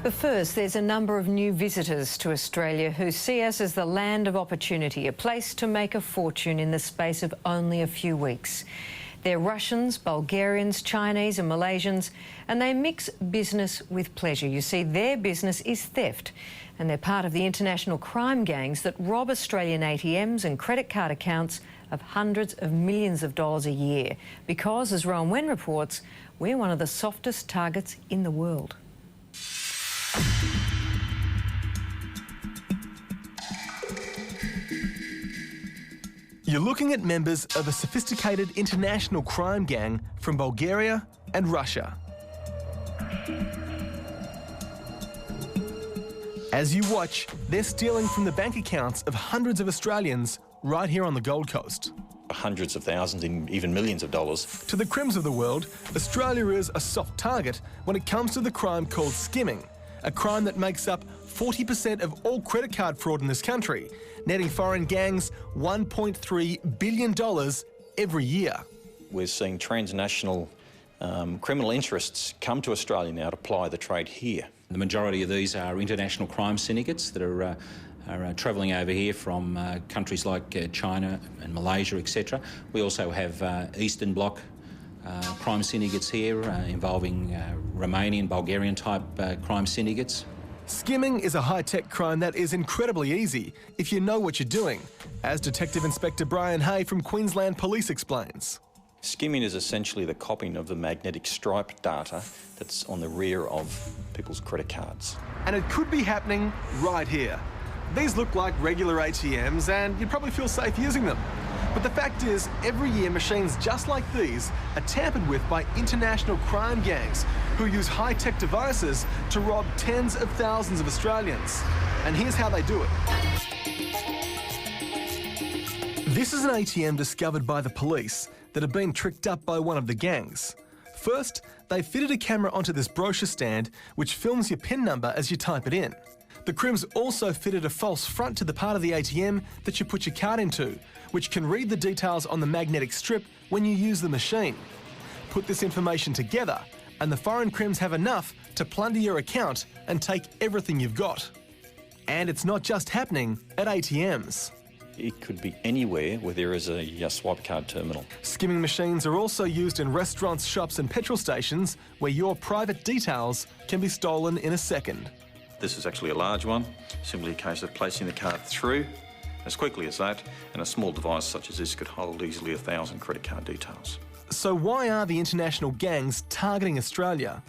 But first, there's a number of new visitors to Australia who see us as the land of opportunity, a place to make a fortune in the space of only a few weeks. They're Russians, Bulgarians, Chinese and Malaysians, and they mix business with pleasure. You see, their business is theft, and they're part of the international crime gangs that rob Australian ATMs and credit card accounts of hundreds of millions of dollars a year. Because, as Rowan Wen reports, we're one of the softest targets in the world. You're looking at members of a sophisticated international crime gang from Bulgaria and Russia. As you watch, they're stealing from the bank accounts of hundreds of Australians right here on the Gold Coast. Hundreds of thousands, even millions of dollars. To the crims of the world, Australia is a soft target when it comes to the crime called skimming, a crime that makes up 40% of all credit card fraud in this country, netting foreign gangs $1.3 billion every year. We're seeing transnational criminal interests come to Australia now to ply the trade here. The majority of these are international crime syndicates that are travelling over here from countries like China and Malaysia, etc. We also have Eastern Bloc crime syndicates here involving Romanian, Bulgarian type crime syndicates. Skimming is a high-tech crime that is incredibly easy if you know what you're doing, as Detective Inspector Brian Hay from Queensland Police explains. Skimming is essentially the copying of the magnetic stripe data that's on the rear of people's credit cards. And it could be happening right here. These look like regular ATMs and you'd probably feel safe using them. But the fact is, every year machines just like these are tampered with by international crime gangs who use high-tech devices to rob tens of thousands of Australians. And here's how they do it. This is an ATM discovered by the police that had been tricked up by one of the gangs. First, they fitted a camera onto this brochure stand which films your PIN number as you type it in. The crims also fitted a false front to the part of the ATM that you put your card into, which can read the details on the magnetic strip when you use the machine. Put this information together, and the foreign crims have enough to plunder your account and take everything you've got. And it's not just happening at ATMs. It could be anywhere where there is a swipe card terminal. Skimming machines are also used in restaurants, shops and petrol stations where your private details can be stolen in a second. This is actually a large one, simply a case of placing the card through as quickly as that, and a small device such as this could hold easily 1,000 credit card details. So why are the international gangs targeting Australia?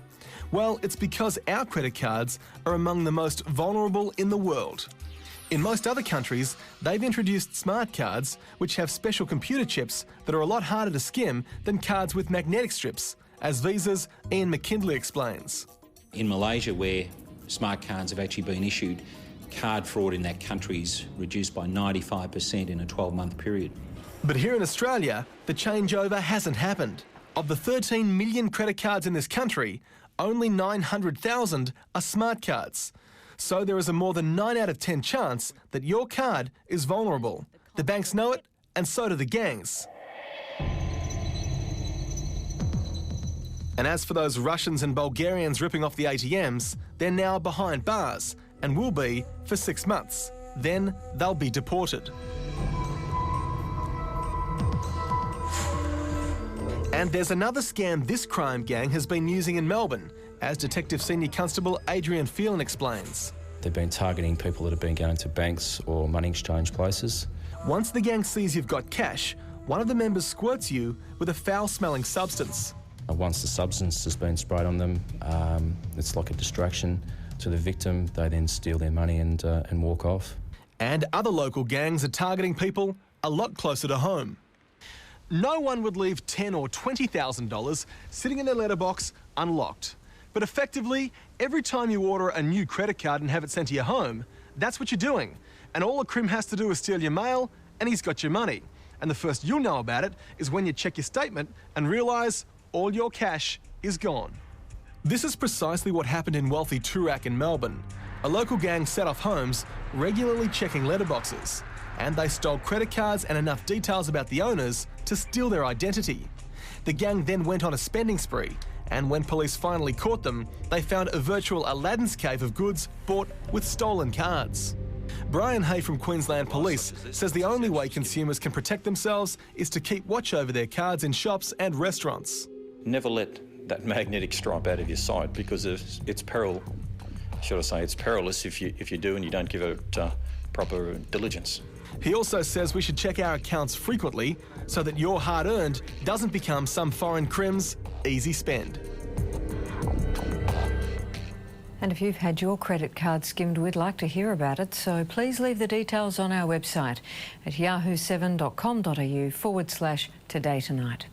Well, it's because our credit cards are among the most vulnerable in the world. In most other countries, they've introduced smart cards which have special computer chips that are a lot harder to skim than cards with magnetic strips, as Visa's Ian McKindley explains. In Malaysia, where smart cards have actually been issued, card fraud in that country is reduced by 95% in a 12-month period. But here in Australia, the changeover hasn't happened. Of the 13 million credit cards in this country, only 900,000 are smart cards. So there is a more than 9 out of 10 chance that your card is vulnerable. The banks know it, and so do the gangs. And as for those Russians and Bulgarians ripping off the ATMs, they're now behind bars and will be for 6 months. Then they'll be deported. And there's another scam this crime gang has been using in Melbourne, as Detective Senior Constable Adrian Phelan explains. They've been targeting people that have been going to banks or money exchange places. Once the gang sees you've got cash, one of the members squirts you with a foul-smelling substance. Once the substance has been sprayed on them, it's like a distraction to the victim. They then steal their money and walk off. And other local gangs are targeting people a lot closer to home. No one would leave $10,000 or $20,000 sitting in their letterbox unlocked. But effectively, every time you order a new credit card and have it sent to your home, that's what you're doing. And all a crim has to do is steal your mail, and he's got your money. And the first you'll know about it is when you check your statement and realise all your cash is gone. This is precisely what happened in wealthy Toorak in Melbourne. A local gang set off homes, regularly checking letterboxes, and they stole credit cards and enough details about the owners to steal their identity. The gang then went on a spending spree And when police finally caught them, they found a virtual Aladdin's cave of goods bought with stolen cards. Brian Hay from Queensland Police says the only way consumers can protect themselves is to keep watch over their cards in shops and restaurants. Never let that magnetic stripe out of your sight, because it's it's perilous if you do and you don't give it proper diligence. He also says we should check our accounts frequently so that your hard-earned doesn't become some foreign crim's easy spend. And if you've had your credit card skimmed, we'd like to hear about it, so please leave the details on our website at yahoo7.com.au/Today Tonight.